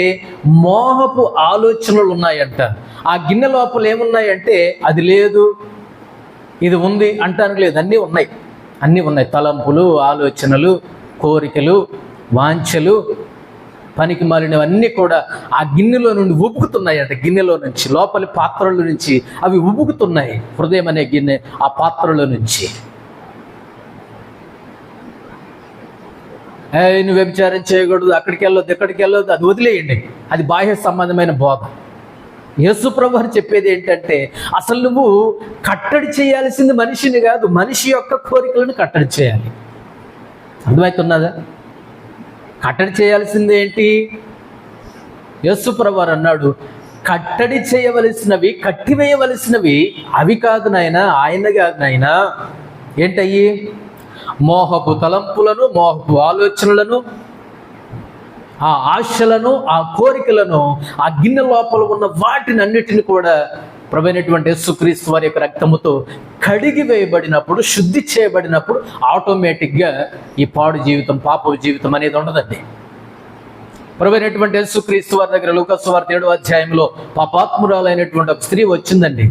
మోహపు ఆలోచనలు ఉన్నాయంట. ఆ గిన్నె లోపల ఏమున్నాయంటే అది లేదు, ఇది ఉంది అంటానికి లేదు, అన్నీ ఉన్నాయి. తలంపులు, ఆలోచనలు, కోరికలు, వాంఛలు, పనికి మాలినవన్నీ కూడా ఆ గిన్నెలో నుండి ఉబ్బుకుతున్నాయంట. గిన్నెలో నుంచి, లోపలి పాత్రల నుంచి అవి ఉబ్బుకుతున్నాయి. హృదయం అనే గిన్నె ఆ పాత్రలో నుంచి. నువ్వు వ్యభిచారం చేయకూడదు, అక్కడికి వెళ్ళొద్దు, అది వదిలేయండి, అది బాహ్య సంబంధమైన బోధ. యేసు ప్రభువు వారు చెప్పేది ఏంటంటే, అసలు నువ్వు కట్టడి చేయాల్సింది మనిషిని కాదు, మనిషి యొక్క కోరికలను కట్టడి చేయాలి. అర్థమవుతున్నదా? కట్టడి చేయాల్సింది ఏంటి? యేసు ప్రభువు వారు అన్నాడు, కట్టడి చేయవలసినవి, కట్టివేయవలసినవి అవి కాదు నాయనా, ఆయన కాదు నాయనా. ఏంటయ్యి? మోహపు తలంపులను, మోహపు ఆలోచనలను, ఆ ఆశలను, ఆ కోరికలను, ఆ గిన్నె లోపల ఉన్న వాటిని అన్నిటిని కూడా ప్రభువైనటువంటి యేసుక్రీస్తు వారి యొక్క రక్తముతో కడిగి వేయబడినప్పుడు, శుద్ధి చేయబడినప్పుడు ఆటోమేటిక్గా ఈ పాడు జీవితం, పాప జీవితం అనేది ఉండదండి. ప్రభువైనటువంటి యేసుక్రీస్తు వారి దగ్గర లూకా సువార్త 7వ అధ్యాయంలో పాపాత్మురాలైనటువంటి ఒక స్త్రీ వచ్చిందండి.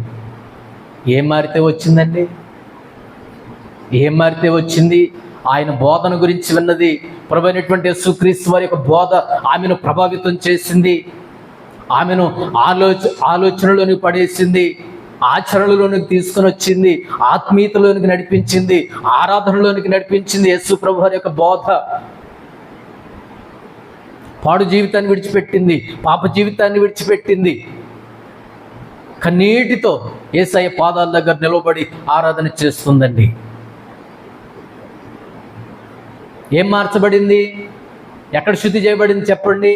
ఏం మారితే వచ్చింది? ఆయన బోధన గురించి విన్నది. ప్రభువైనటువంటి యేసుక్రీస్తు వారి యొక్క బోధ ఆమెను ప్రభావితం చేసింది. ఆమెను ఆలోచనలోనికి పడేసింది, ఆచరణలోనికి తీసుకుని వచ్చింది, ఆత్మీయతలోనికి నడిపించింది, ఆరాధనలోనికి నడిపించింది. యేసు ప్రభు వారి యొక్క బోధ పాడు జీవితాన్ని విడిచిపెట్టింది, పాప జీవితాన్ని విడిచిపెట్టింది. కన్నీటితో యేసయ్య పాదాల దగ్గర నిలబడి ఆరాధన చేస్తుందండి. ఏం మార్చబడింది? ఎక్కడ శుద్ధి చేయబడింది చెప్పండి?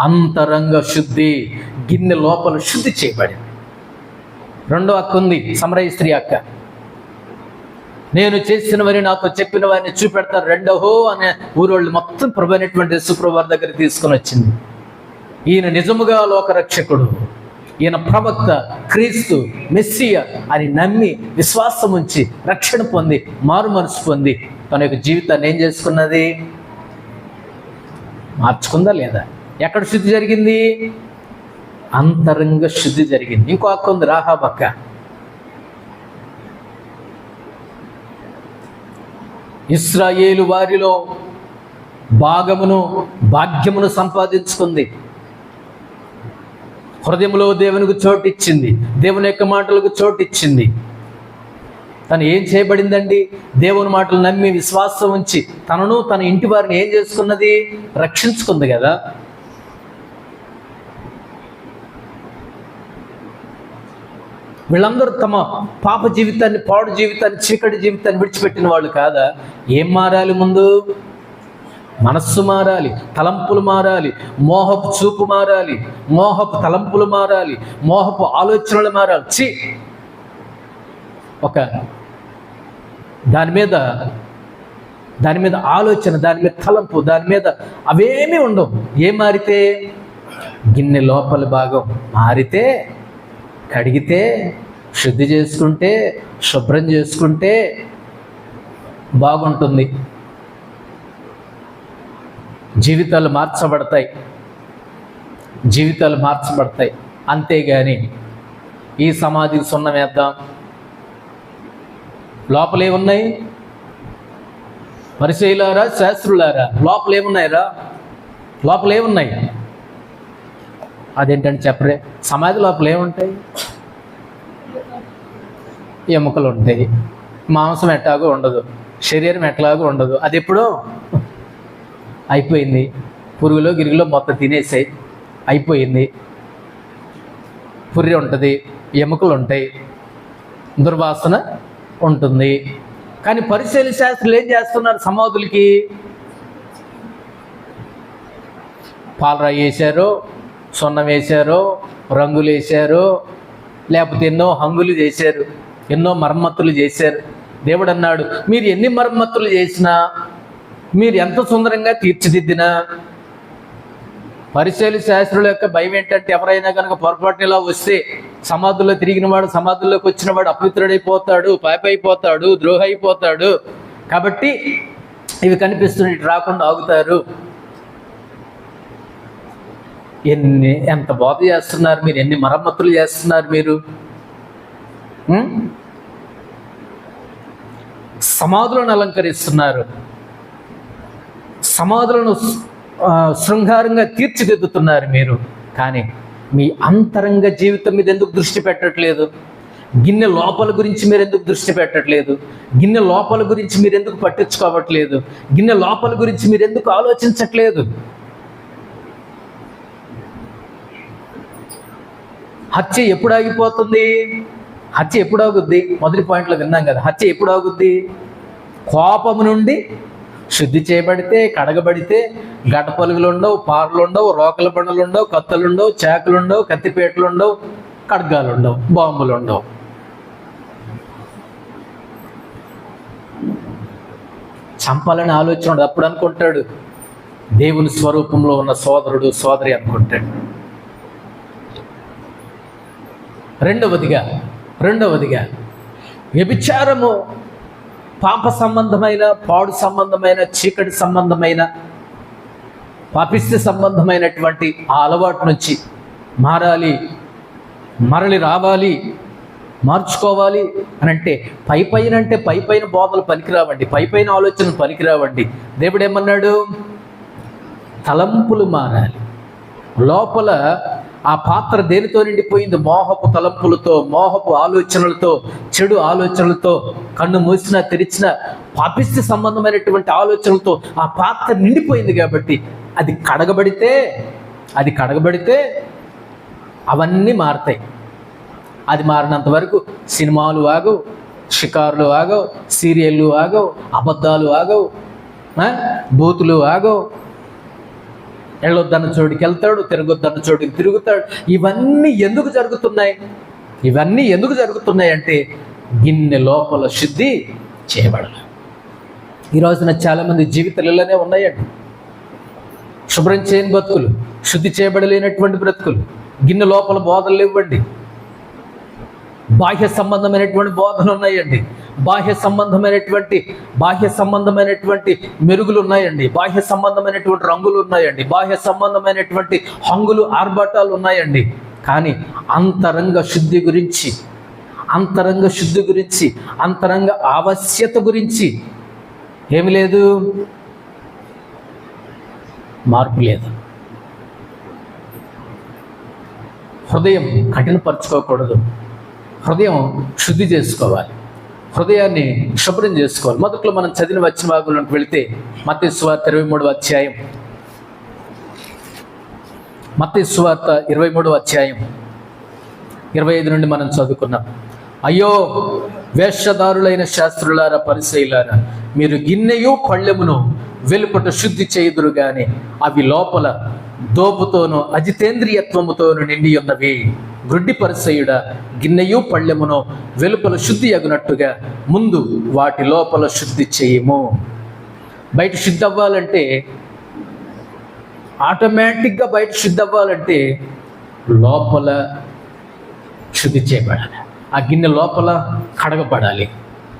అంతరంగ శుద్ధి, గిన్నె లోపల శుద్ధి చేయబడింది. రెండో అక్క ఉంది, సమరయ స్త్రీ అక్క. నేను చేసినవని నాతో చెప్పిన వారిని చూపెడతారు రెండోహో అనే ఊరోళ్ళు మొత్తం ప్రభువైనటువంటి యేసు ప్రభువు వారి దగ్గర తీసుకొని వచ్చింది. ఈయన నిజముగా లోకరక్షకుడు, ఈయన ప్రవక్త, క్రీస్తు, మెస్సియా అని నమ్మి విశ్వాసం ఉంచి రక్షణ పొంది మారు మనసు పొంది తన యొక్క జీవితాన్ని ఏం చేసుకున్నది? మార్చుకుందా లేదా? ఎక్కడ శుద్ధి జరిగింది? అంతరంగ శుద్ధి జరిగింది. ఇంకో అక్క ఉంది, రాహాబు అక్క. ఇశ్రాయేలు వారిలో భాగ్యమును సంపాదించుకుంది. హృదయంలో దేవునికి చోటిచ్చింది, దేవుని యొక్క మాటలకు చోటిచ్చింది. తను ఏం చేయబడిందండి? దేవుని మాటలు నమ్మి విశ్వాసం ఉంచి తనను, తన ఇంటి వారిని ఏం చేసుకున్నది? రక్షించుకుంది కదా. వీళ్ళందరూ తమ పాప జీవితాన్ని, పాడు జీవితాన్ని, చీకటి జీవితాన్ని విడిచిపెట్టిన వాళ్ళు కాదా? ఏం మారాలి? ముందు మనస్సు మారాలి, తలంపులు మారాలి, మోహపు చూపు మారాలి, మోహపు తలంపులు మారాలి, మోహపు ఆలోచనలు మారాలి. ఒక దాని మీద ఆలోచన, దాని మీద తలంపు, దాని మీద అవేమీ ఉండవు. ఏం మారితే? గిన్నె లోపల భాగం మారితే, కడిగితే, శుద్ధి చేసుకుంటే, శుభ్రం చేసుకుంటే బాగుంటుంది. జీవితాలు మార్చబడతాయి, జీవితాలు మార్చబడతాయి. అంతేగాని ఈ సమాధికి సున్నం వేద్దాం, లోపలేమున్నాయి? పరిచయులారా, శాస్త్రులారా, లోపలేమున్నాయిరా? లోపలేమున్నాయి? అదేంటంటే చెప్పరే. సమాధి లోపల ఏముంటాయి? ఎముకలు ఉంటాయి, మాంసం ఎట్లాగో ఉండదు, శరీరం ఎట్లాగో ఉండదు. అది ఎప్పుడో అయిపోయింది, పురుగులో గిరుగులో మొత్తం తినేసాయి, అయిపోయింది. పుర్రి ఉంటుంది, ఎముకలు ఉంటాయి, దుర్వాసన ఉంటుంది. కానీ పరిశీలన శాస్త్రులు ఏం చేస్తున్నారు? సమాధులకి పాలరాయి వేశారు, సున్నం వేశారు, రంగులు వేశారు, లేకపోతే ఎన్నో హంగులు చేశారు, ఎన్నో మరమ్మతులు చేశారు. దేవుడు అన్నాడు, మీరు ఎన్ని మరమ్మతులు చేసినా, మీరు ఎంత సుందరంగా తీర్చిదిద్దినా, పరిశీలన శాస్త్రుల యొక్క భయం ఏంటంటే ఎవరైనా కనుక పొరపాటున ఇలా వస్తే సమాధుల్లో తిరిగిన వాడు, సమాధుల్లోకి వచ్చిన వాడు అపవిత్రుడైపోతాడు, పాపైపోతాడు, ద్రోహి అయిపోతాడు. కాబట్టి ఇవి కనిపిస్తున్నాయి, రాకుండా ఆగుతారు. ఎంత బోధ చేస్తున్నారు మీరు, ఎన్ని మరమ్మతులు చేస్తున్నారు మీరు. సమాధులను అలంకరిస్తున్నారు, సమాధులను శృంగారంగా తీర్చిదిద్దుతున్నారు మీరు. కానీ మీ అంతరంగ జీవితం మీద ఎందుకు దృష్టి పెట్టట్లేదు? గిన్నె లోపల గురించి మీరు ఎందుకు దృష్టి పెట్టట్లేదు? గిన్నె లోపల గురించి మీరు ఎందుకు పట్టించుకోవట్లేదు? గిన్నె లోపల గురించి మీరు ఎందుకు ఆలోచించట్లేదు? హత్య ఎప్పుడు ఆగిపోతుంది? హత్య ఎప్పుడు ఆగుద్ది? మొదటి పాయింట్లో విన్నాం కదా, హత్య ఎప్పుడు ఆగుద్ది? కోపము నుండి శుద్ధి చేయబడితే, కడగబడితే గడ్డ పలుగులు ఉండవు, పార్లు ఉండవు, రోకల బండలు ఉండవు, కత్తులు ఉండవు, చాకులు ఉండవు, కత్తిపేటలు ఉండవు, ఖడ్గాలు ఉండవు, బాంబులు ఉండవు. చంపాలని ఆలోచన ఉండదు. అప్పుడు అనుకుంటాడు దేవుని స్వరూపంలో ఉన్న సోదరుడు, సోదరి అనుకుంటాడు. రెండవదిగా వ్యభిచారము పాప సంబంధమైన, పాడు సంబంధమైన, చీకటి సంబంధమైన, పాపిష్టి సంబంధమైనటువంటి ఆ అలవాటు నుంచి మారాలి, మరలి రావాలి, మార్చుకోవాలి అని అంటే పైపైన బోధలు పనికిరావండి, పైపైన ఆలోచనలు పనికిరావండి. దేవుడు ఏమన్నాడు? తలంపులు మారాలి. లోపల ఆ పాత్ర దేనితో నిండిపోయింది? మోహపు తలంపులతో, మోహపు ఆలోచనలతో, చెడు ఆలోచనలతో, కన్ను మూసినా తెరిచినా పాపిష్టి సంబంధమైనటువంటి ఆలోచనలతో ఆ పాత్ర నిండిపోయింది. కాబట్టి అది కడగబడితే అవన్నీ మారతాయి. అది మారినంత వరకు సినిమాలు ఆగవు, షికారులు ఆగవు, సీరియళ్ళు ఆగవు, అబద్ధాలు ఆగవు, బూతులు ఆగవు. వెళ్ళొద్దన్న చోటుకి వెళ్తాడు, తిరగొద్దన్న చోటుకి తిరుగుతాడు. ఇవన్నీ ఎందుకు జరుగుతున్నాయి అంటే గిన్నె లోపల శుద్ధి చేయబడాలి. ఈ రోజున చాలామంది జీవితాలలోనే ఉన్నాయండి శుభ్రం చేయని బ్రతుకులు, శుద్ధి చేయబడలేనటువంటి బ్రతుకులు. గిన్నె లోపల బోధనలు ఇవ్వండి, బాహ్య సంబంధమైనటువంటి బోధనలు ఉన్నాయండి, బాహ్య సంబంధమైనటువంటి మెరుగులు ఉన్నాయండి, బాహ్య సంబంధమైనటువంటి రంగులు ఉన్నాయండి, బాహ్య సంబంధమైనటువంటి హంగులు, ఆర్భాటాలు ఉన్నాయండి. కానీ అంతరంగ శుద్ధి గురించి, అంతరంగ ఆవశ్యత గురించి ఏమి లేదు, మార్పు లేదు. హృదయం కఠినపరచుకోకూడదు, హృదయం శుద్ధి చేసుకోవాలి, హృదయాన్ని శుభ్రం చేసుకోవాలి. మొదట్లో మనం చదివిన వచ్చిన భాగంలోకి వెళితే మత్తయి సువార్త 23వ అధ్యాయం, మత్తయి సువార్త 23వ అధ్యాయం 25 నుండి మనం చదువుకున్నాం. అయ్యో వేషధారులైన శాస్త్రులారా, పరిసయ్యులారా, మీరు గిన్నెయు పళ్ళెమును వెలుపట శుద్ధి చేయుదురు గాని అవి లోపల దోపుతోనూ అజితేంద్రియత్వముతోనూ నిండి ఉన్నవి. గ్రుడ్డి పరిసయ్యుడా, గిన్నెయు పళ్ళెమును వెలుపల శుద్ధి అగునట్టుగా ముందు వాటి లోపల శుద్ధి చేయము. బయట శుద్ధి అవ్వాలంటే ఆటోమేటిక్గా బయట శుద్ధి అవ్వాలంటే లోపల శుద్ధి చేయబడాలి. ఆ గిన్నె లోపల కడగబడాలి.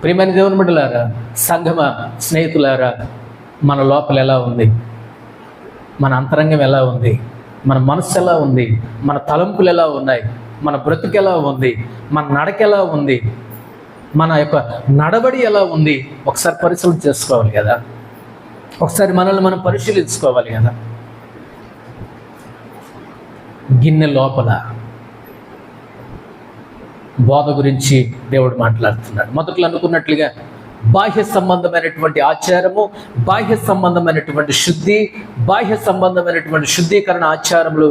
ప్రియమైన దేవుని బిడ్డలారా, సంఘమ స్నేహితులారా, మన లోపల ఎలా ఉంది? మన అంతరంగం ఎలా ఉంది? మన మనస్సు ఎలా ఉంది? మన తలంపులు ఎలా ఉన్నాయి? మన బ్రతుకు ఎలా ఉంది? మన నడక ఎలా ఉంది? మన యొక్క నడవడి ఎలా ఉంది? ఒకసారి పరిశీలన చేసుకోవాలి కదా. ఒకసారి మనల్ని మనం పరిశీలించుకోవాలి కదా. గిన్నె లోపల బోధ గురించి దేవుడు మాట్లాడుతున్నాడు. మొదట్లో అనుకున్నట్లుగా బాహ్య సంబంధమైనటువంటి ఆచారము, బాహ్య సంబంధమైనటువంటి శుద్ధి, బాహ్య సంబంధమైనటువంటి శుద్ధీకరణ ఆచారములు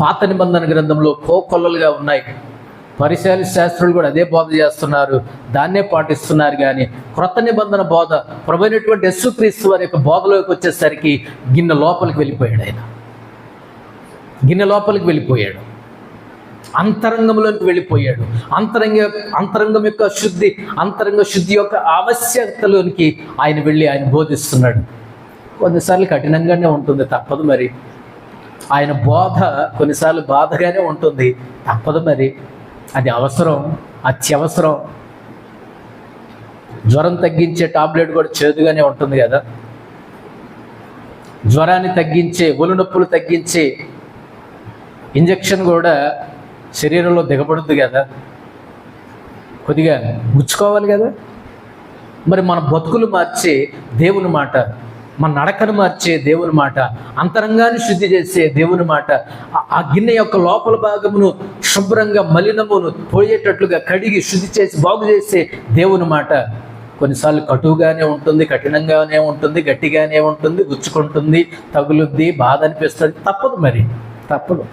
పాత నిబంధన గ్రంథంలో కోకొల్లలుగా ఉన్నాయి. పరిసయ్యుల శాస్త్రులు కూడా అదే బోధ చేస్తున్నారు, దాన్నే పాటిస్తున్నారు. కానీ క్రొత్త నిబంధన బోధ, ప్రభువైనటువంటి యేసుక్రీస్తు వారి యొక్క బోధలోకి వచ్చేసరికి గిన్నె లోపలికి వెళ్ళిపోయాడు. ఆయన గిన్నె లోపలికి వెళ్ళిపోయాడు, అంతరంగంలోకి వెళ్ళిపోయాడు. అంతరంగం యొక్క శుద్ధి, అంతరంగ శుద్ధి యొక్క ఆవశ్యకతలోనికి ఆయన వెళ్ళి ఆయన బోధిస్తున్నాడు. కొన్నిసార్లు కఠినంగానే ఉంటుంది, తప్పదు మరి. ఆయన బోధ కొన్నిసార్లు బాధగానే ఉంటుంది, తప్పదు మరి. అది అవసరం, అత్యవసరం. జ్వరం తగ్గించే టాబ్లెట్ కూడా చేదుగానే ఉంటుంది కదా. జ్వరాన్ని తగ్గించే, ఒళ్ళు నొప్పులు తగ్గించే ఇంజెక్షన్ కూడా శరీరంలో దిగబడుద్ది కదా, కొద్దిగా గుచ్చుకోవాలి కదా. మరి మన బతుకులు మార్చే దేవుని మాట, మన నడకను మార్చే దేవుని మాట, అంతరంగాన్ని శుద్ధి చేసే దేవుని మాట, ఆ గిన్నె యొక్క లోపల భాగమును శుభ్రంగా మలినమును పోయేటట్లుగా కడిగి శుద్ధి చేసి బాగు చేసే దేవుని మాట కొన్నిసార్లు కటువుగానే ఉంటుంది, కఠినంగానే ఉంటుంది, గట్టిగానే ఉంటుంది, గుచ్చుకుంటుంది, తగులుద్ది, బాధ అనిపిస్తుంది. తప్పదు మరి, తప్పదు.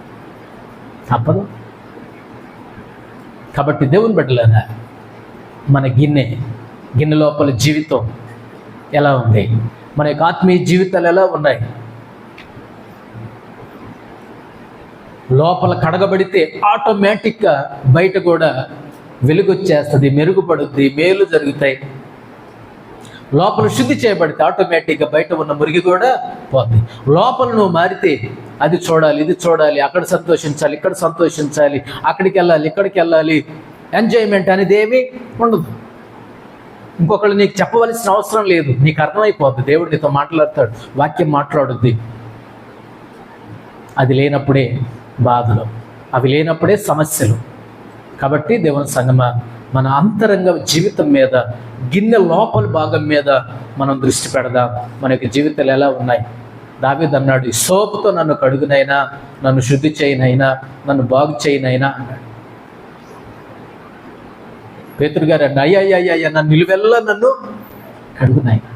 కాబట్టి దేవుని బిడ్డలారా, మన గిన్నె లోపల జీవితం ఎలా ఉంది? మన యొక్క ఆత్మీయ జీవితాలు ఎలా ఉన్నాయి? లోపల కడగబడితే ఆటోమేటిక్గా బయట కూడా వెలుగొచ్చేస్తుంది, మెరుగుపడుద్ది, మేలు జరుగుతాయి. లోపల శుద్ధి చేయబడితే ఆటోమేటిక్గా బయట ఉన్న మురిగి కూడా పోతుంది. లోపల నువ్వు మారితే అది చూడాలి, ఇది చూడాలి, అక్కడ సంతోషించాలి, ఇక్కడ సంతోషించాలి, అక్కడికి వెళ్ళాలి, ఇక్కడికి వెళ్ళాలి, ఎంజాయ్మెంట్ అనేది ఏమీ ఉండదు. ఇంకొకళ్ళు నీకు చెప్పవలసిన అవసరం లేదు, నీకు అర్థమైపోద్ది. దేవుడు నీతో మాట్లాడతాడు, వాక్యం మాట్లాడుద్ది. అది లేనప్పుడే బాధలు, అవి లేనప్పుడే సమస్యలు. కాబట్టి దేవుని సంగమా, మన అంతరంగ జీవితం మీద, గిన్నె లోపల భాగం మీద మనం దృష్టి పెడదాం. మన యొక్క జీవితాలు ఎలా ఉన్నాయి? దావీదు అన్నాడు, ఈ సోపుతో నన్ను కడుగునైనా, నన్ను శుద్ధి చేయనైనా, నన్ను బాగు చేయనైనా అన్నాడు. పేతురు గారు అన్న, అయ్యా నన్ను నిలువెల్లా నన్ను కడుగునైనా,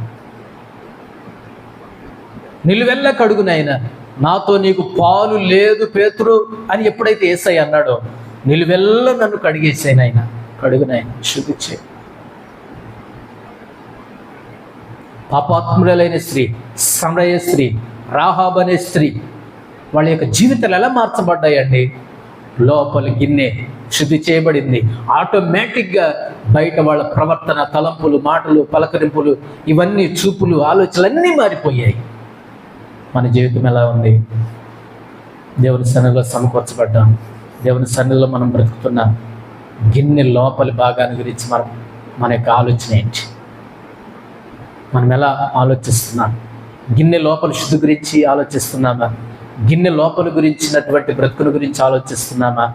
నిలువెల్లా కడుగునైనా, నాతో నీకు పాలు లేదు పేతురు అని ఎప్పుడైతే యేసయ్య అన్నాడో, నిలువెల్లా నన్ను కడిగేసాయినైనా, కడుగునైనా, శుద్ధి చేయి. పాపాత్ములైన స్త్రీ, సమరయ స్త్రీ, రాహాబ్ అనే స్త్రీ, వాళ్ళ యొక్క జీవితాలు ఎలా మార్చబడ్డాయండి? లోపలి గిన్నె శుద్ధి చేయబడింది. ఆటోమేటిక్గా బయట వాళ్ళ ప్రవర్తన, తలంపులు, మాటలు, పలకరింపులు, ఇవన్నీ చూపులు, ఆలోచనలు అన్నీ మారిపోయాయి. మన జీవితం ఎలా ఉంది? దేవుని సన్నిధిలో సమకూర్చబడ్డాం, దేవుని సన్నిధిలో మనం బ్రతుకుతున్నాం. గిన్నె లోపలి భాగాన్ని గురించి మన యొక్క ఆలోచన ఏంటి? మనం ఎలా ఆలోచిస్తున్నాం? గిన్నె లోపల శుద్ధి గురించి ఆలోచిస్తున్నామా? గిన్నె లోపల గురించినటువంటి బ్రతుకుల గురించి ఆలోచిస్తున్నామా?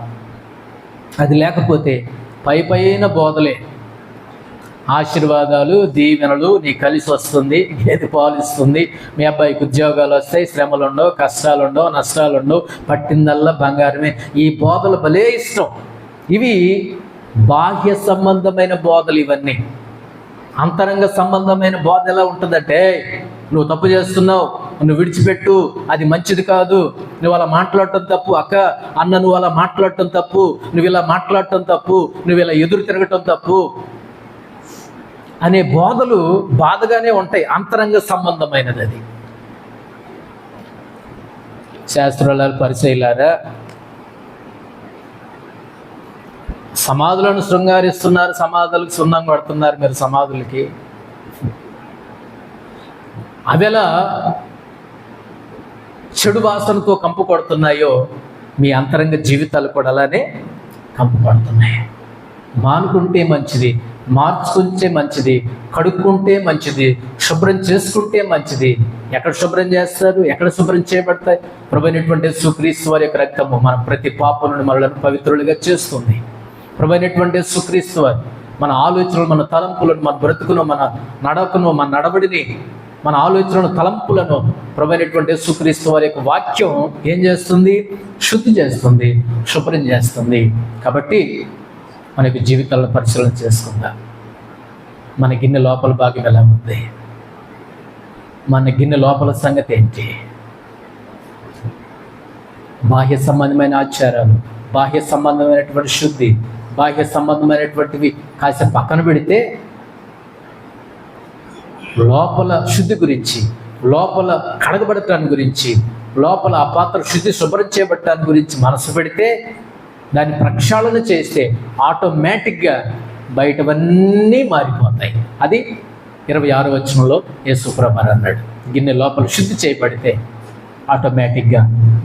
అది లేకపోతే పైన బోధలే, ఆశీర్వాదాలు, దీవెనలు, నీకు కలిసి వస్తుంది, గేదె పాలిస్తుంది, మీ అబ్బాయికి ఉద్యోగాలు వస్తాయి, శ్రమలు ఉండవు, కష్టాలు ఉండవు, నష్టాలు ఉండవు, పట్టిందల్లా బంగారమే. ఈ బోధలు భలే ఇష్టం. ఇవి బాహ్య సంబంధమైన బోధలు. ఇవన్నీ అంతరంగ సంబంధమైన బోధ ఎలా ఉంటుందంటే, నువ్వు తప్పు చేస్తున్నావు, నువ్వు విడిచిపెట్టు, అది మంచిది కాదు, నువ్వు అలా మాట్లాడటం తప్పు, అన్న నువ్వు అలా మాట్లాడటం తప్పు, నువ్వు ఇలా మాట్లాడటం తప్పు, నువ్వు ఇలా ఎదురు తిరగటం తప్పు అనే బోధలు బాధగానే ఉంటాయి. అంతరంగ సంబంధమైనది అది. శాస్త్రులారా, పరిసయ్యులారా, సమాధులను శృంగారిస్తున్నారు, సమాధులకు సున్నం కొడుతున్నారు మీరు. సమాధులకి అవేలా చెడు వాసనతో కంపు కొడుతున్నాయో మీ అంతరంగ జీవితాలు కూడా అలానే కంపు కొడుతున్నాయి. మానుకుంటే మంచిది, మార్చుకుంటే మంచిది, కడుక్కుంటే మంచిది, శుభ్రం చేసుకుంటే మంచిది. ఎక్కడ శుభ్రం చేస్తారు? ఎక్కడ శుభ్రం చేయబడతాయి? ప్రభువైనటువంటి యేసుక్రీస్తు వారి యొక్క రక్తము మన ప్రతి పాపం నుండి మనలను పవిత్రులుగా చేస్తుంది. ప్రభువైనటువంటి యేసుక్రీస్తు వారు మన ఆలోచనలు, మన తలంపులను, మన బ్రతుకును, మన నడకను, మన నడవడిని, మన ఆలోచనలను, తలంపులను ప్రభువైనటువంటి యేసుక్రీస్తు వారి యొక్క వాక్యం ఏం చేస్తుంది? శుద్ధి చేస్తుంది, శుభ్రం చేస్తుంది. కాబట్టి మనకి జీవితాలను పరిశీలన చేసుకుందాం. మన గిన్నె లోపల భాగం ఎలా ఉంది? మన గిన్నె లోపల సంగతి ఏంటి? బాహ్య సంబంధమైన ఆచారాలు, బాహ్య సంబంధమైనటువంటి శుద్ధి, బాహ్య సంబంధమైనటువంటివి కాస్త పక్కన పెడితే లోపల శుద్ధి గురించి, లోపల కడగబడటాన్ని గురించి, లోపల ఆ పాత్ర శుద్ధి శుభ్రం చేయబడటాన్ని గురించి మనసు పెడితే, దాన్ని ప్రక్షాళన చేస్తే ఆటోమేటిక్గా బయటవన్నీ మారిపోతాయి. అది 26వ వచనంలో యేసుప్రభువు అన్నాడు, గిన్నె లోపల శుద్ధి చేయబడితే ఆటోమేటిక్గా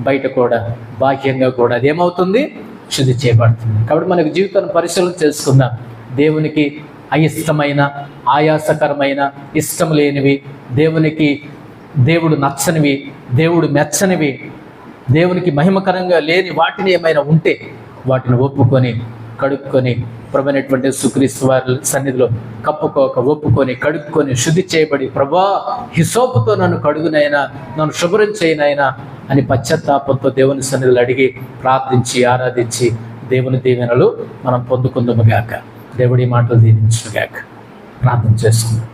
బయట కూడా, బాహ్యంగా కూడా అదేమవుతుంది? శుద్ధి చేయబడుతుంది. కాబట్టి మనకు జీవితాన్ని పరిశీలన చేసుకుందాం. దేవునికి అయిష్టమైన, ఆయాసకరమైన, ఇష్టం లేనివి, దేవుడు నచ్చనివి, దేవుడు మెచ్చనివి, దేవునికి మహిమకరంగా లేని వాటిని ఏమైనా ఉంటే వాటిని ఒప్పుకొని, కడుక్కొని, ప్రభువైనటువంటి యేసుక్రీస్తు వారి సన్నిధిలో ఒప్పుకొని, కడుక్కొని, శుద్ధి చేయబడి, ప్రభా హిసోపుతో నన్ను కడుగునైనా, నన్ను శుభ్రం చేయనైనా అని పశ్చాత్తాపంతో దేవుని సన్నిధిలో అడిగి, ప్రార్థించి, ఆరాధించి దేవుని దీవెనలు మనం పొందుకుందాము గాక. దేవుడి మాటలు దీవించును గాక. ప్రార్థన చేసుకుందాం.